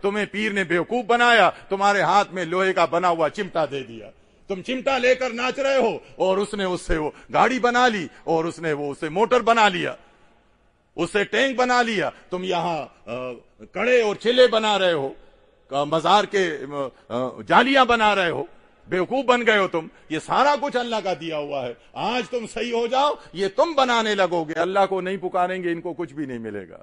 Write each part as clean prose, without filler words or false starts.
تمہیں پیر نے بیوقوف بنایا, تمہارے ہاتھ میں لوہے کا بنا ہوا چمٹا دے دیا, تم چمٹا لے کر ناچ رہے ہو, اور اس نے اس سے وہ گاڑی بنا لی, اور اس نے وہ اسے موٹر بنا لیا, اس سے ٹینک بنا لیا. تم یہاں کڑے اور چلے بنا رہے ہو, مزار کے جالیاں بنا رہے ہو, بیوقوف بن گئے ہو تم. یہ سارا کچھ اللہ کا دیا ہوا ہے. آج تم صحیح ہو جاؤ, یہ تم بنانے لگو گے. اللہ کو نہیں پکاریں گے, ان کو کچھ بھی نہیں ملے گا.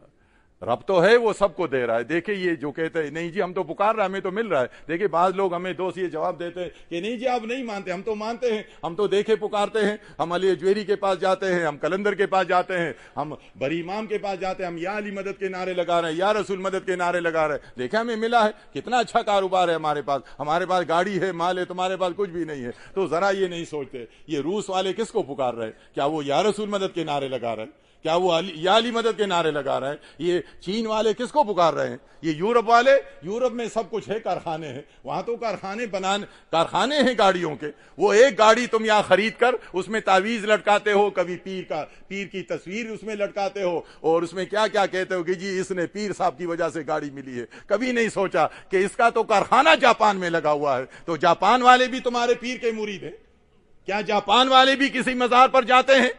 رب تو ہے, وہ سب کو دے رہا ہے. دیکھیں یہ جو کہتے ہیں نہیں جی ہم تو پکار رہے ہیں, ہمیں تو مل رہا ہے. دیکھیں بعض لوگ ہمیں دوست یہ جواب دیتے ہیں کہ نہیں جی آپ نہیں مانتے, ہم تو مانتے ہیں, ہم تو دیکھے پکارتے ہیں, ہم علی اجویری کے پاس جاتے ہیں, ہم کلندر کے پاس جاتے ہیں, ہم بری امام کے پاس جاتے ہیں, ہم یا علی مدد کے نعرے لگا رہے ہیں, یا رسول مدد کے نعرے لگا رہے ہیں. دیکھا ہمیں ملا ہے, کتنا اچھا کاروبار ہے ہمارے پاس گاڑی ہے, مال ہے, تمہارے پاس کچھ بھی نہیں ہے. تو ذرا یہ نہیں سوچتے یہ روس والے کس کو پکار رہے ہیں؟ کیا وہ یا رسول مدد کے نعرے لگا رہے ہیں؟ کیا وہ یا علی مدد کے نعرے لگا رہے ہیں؟ یہ چین والے کس کو پکار رہے ہیں؟ یہ یورپ والے, یورپ میں سب کچھ ہے, کارخانے ہیں, وہاں تو کارخانے ہیں گاڑیوں کے. وہ ایک گاڑی تم یہاں خرید کر اس میں تعویذ لٹکاتے ہو, کبھی پیر کی تصویر اس میں لٹکاتے ہو, اور اس میں کیا کیا کہتے ہو کہ جی اس نے پیر صاحب کی وجہ سے گاڑی ملی ہے. کبھی نہیں سوچا کہ اس کا تو کارخانہ جاپان میں لگا ہوا ہے. تو جاپان والے بھی تمہارے پیر کے مرید ہیں کیا؟ جاپان والے بھی کسی مزار پر جاتے ہیں؟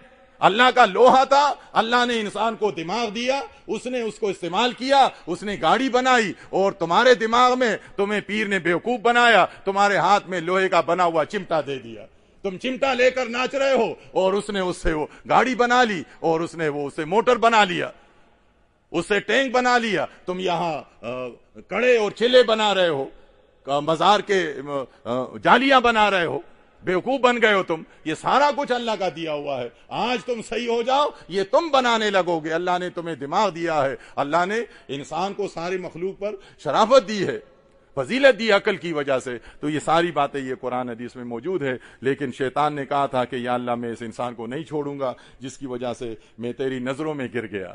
اللہ کا لوہا تھا, اللہ نے انسان کو دماغ دیا, اس نے اس کو استعمال کیا, اس نے گاڑی بنائی, اور تمہارے دماغ میں تمہیں پیر نے بیوقوف بنایا, تمہارے ہاتھ میں لوہے کا بنا ہوا چمٹا دے دیا. تم چمٹا لے کر ناچ رہے ہو, اور اس نے اس سے وہ گاڑی بنا لی, اور اس نے وہ اسے موٹر بنا لیا, اس سے ٹینک بنا لیا. تم یہاں کڑے اور چلے بنا رہے ہو, مزار کے جالیاں بنا رہے ہو, بیوقوف بن گئے ہو تم. یہ سارا کچھ اللہ کا دیا ہوا ہے. آج تم صحیح ہو جاؤ, یہ تم بنانے لگو گے. اللہ نے تمہیں دماغ دیا ہے, اللہ نے انسان کو ساری مخلوق پر شرافت دی ہے, فضیلت دی عقل کی وجہ سے. تو یہ ساری باتیں یہ قرآن حدیث میں موجود ہے. لیکن شیطان نے کہا تھا کہ یا اللہ میں اس انسان کو نہیں چھوڑوں گا جس کی وجہ سے میں تیری نظروں میں گر گیا,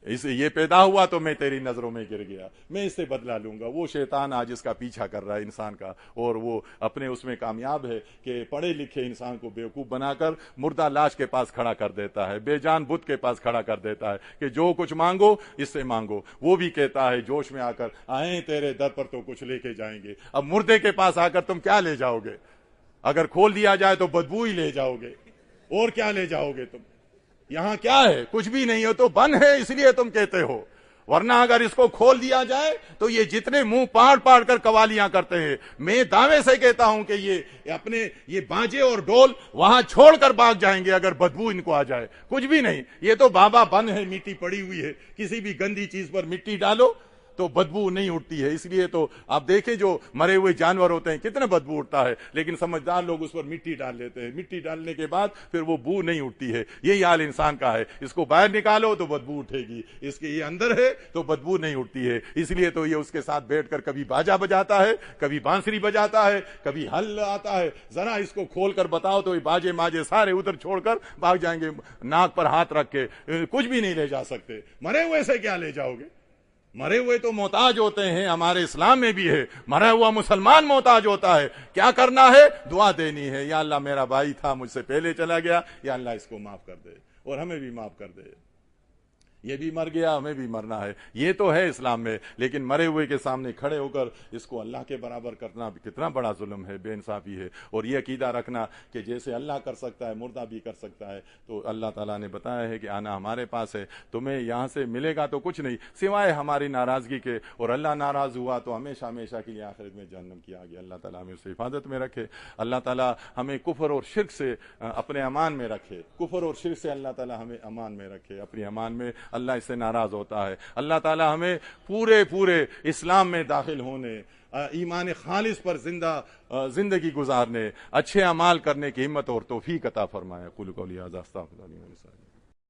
اسے یہ پیدا ہوا تو میں تیری نظروں میں گر گیا, میں اس سے بدلہ لوں گا. وہ شیطان آج اس کا پیچھا کر رہا ہے انسان کا, اور وہ اپنے اس میں کامیاب ہے کہ پڑھے لکھے انسان کو بیوقوف بنا کر مردہ لاش کے پاس کھڑا کر دیتا ہے, بے جان بت کے پاس کھڑا کر دیتا ہے کہ جو کچھ مانگو اس سے مانگو. وہ بھی کہتا ہے جوش میں آ کر آئیں تیرے در پر تو کچھ لے کے جائیں گے. اب مردے کے پاس آ کر تم کیا لے جاؤ گے؟ اگر کھول دیا جائے تو بدبو ہی لے جاؤ گے, اور کیا لے جاؤ گے تم؟ یہاں کیا ہے؟ کچھ بھی نہیں ہو. تو بن ہے اس لیے تم کہتے ہو, ورنہ اگر اس کو کھول دیا جائے تو یہ جتنے منہ پاڑ کر قوالیاں کرتے ہیں, میں دعوے سے کہتا ہوں کہ یہ اپنے یہ باجے اور ڈول وہاں چھوڑ کر بھاگ جائیں گے اگر بدبو ان کو آ جائے. کچھ بھی نہیں, یہ تو بابا بن ہے, مٹی پڑی ہوئی ہے. کسی بھی گندی چیز پر مٹی ڈالو تو بدبو نہیں اٹھتی ہے. اس لیے تو آپ دیکھیں جو مرے ہوئے جانور ہوتے ہیں کتنا بدبو اٹھتا ہے, لیکن سمجھدار لوگ اس پر مٹی ڈال لیتے ہیں. مٹی ڈالنے کے بعد پھر وہ بو نہیں اٹھتی ہے. یہی حال انسان کا ہے, اس کو باہر نکالو تو بدبو اٹھے گی, اس کے یہ اندر ہے تو بدبو نہیں اٹھتی ہے. اس لیے تو یہ اس کے ساتھ بیٹھ کر کبھی باجا بجاتا ہے, کبھی بانسری بجاتا ہے, کبھی حل آتا ہے. ذرا اس کو کھول کر بتاؤ تو یہ باجے ماجے سارے ادھر چھوڑ کر بھاگ جائیں گے, ناک پر ہاتھ رکھ کے. کچھ بھی نہیں لے جا سکتے. مرے ہوئے سے کیا لے جاؤ گے؟ مرے ہوئے تو محتاج ہوتے ہیں, ہمارے اسلام میں بھی ہے. مرا ہوا مسلمان محتاج ہوتا ہے. کیا کرنا ہے؟ دعا دینی ہے, یا اللہ میرا بھائی تھا مجھ سے پہلے چلا گیا, یا اللہ اس کو معاف کر دے, اور ہمیں بھی معاف کر دے. یہ بھی مر گیا, ہمیں بھی مرنا ہے. یہ تو ہے اسلام میں. لیکن مرے ہوئے کے سامنے کھڑے ہو کر اس کو اللہ کے برابر کرنا کتنا بڑا ظلم ہے, بے انصافی ہے. اور یہ عقیدہ رکھنا کہ جیسے اللہ کر سکتا ہے مردہ بھی کر سکتا ہے. تو اللہ تعالیٰ نے بتایا ہے کہ آنا ہمارے پاس ہے, تمہیں یہاں سے ملے گا تو کچھ نہیں سوائے ہماری ناراضگی کے, اور اللہ ناراض ہوا تو ہمیشہ ہمیشہ کے لیے آخرت میں جہنم کی آگ. اللہ تعالیٰ ہمیں اس حفاظت میں رکھے. اللہ تعالیٰ ہمیں کفر اور شرک سے اپنے امان میں رکھے. کفر اور شرک سے اللہ تعالیٰ ہمیں امان میں رکھے, اپنی امان میں. اللہ اس سے ناراض ہوتا ہے. اللہ تعالیٰ ہمیں پورے اسلام میں داخل ہونے, ایمان خالص پر زندگی گزارنے, اچھے اعمال کرنے کی ہمت اور توفیق عطا فرمائے. قولوا قولی ھذا استغفر اللہ لي ولکم.